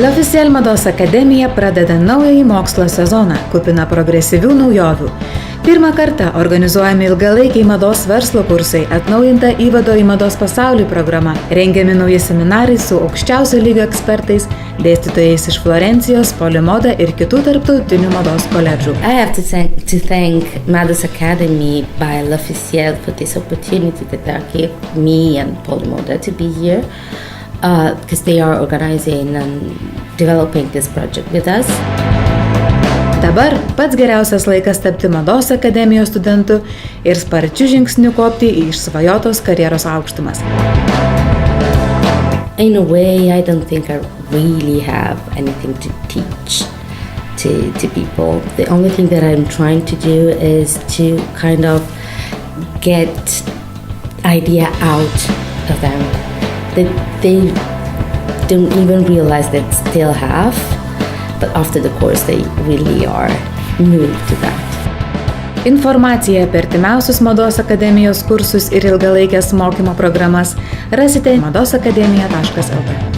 L'Officiel mados akademija pradeda naująjį mokslo sezoną, kupina progresyvių naujovių. Pirmą kartą organizuojami ilgalaikiai mados verslo kursai, atnaujinta įvado į mados pasaulį programa, rengiami nauji seminarai su aukščiausio lygio ekspertais, dėstytojais iš Florencijos, Polimoda ir kitų tarptautinių mados koledžų. I have to thank Mados Academy by L'Officiel for this opportunity that they gave me and Polimoda to be here. Because they are organizing and developing this project with us. Dabar pats geriausias laikas tapti mados akademijos studentu ir sparčiu žingsniu kopti į išsvajotos karjeros aukštumas. In a way, I don't think I really have anything to teach to people. The only thing that I'm trying to do is to kind of get idea out of them that they don't even realize they still have, but after the course they really are moved to that. Informaciją apie artimiausius mados akademijos kursus ir ilgalaikės mokymo programas rasite madosakademija.lt.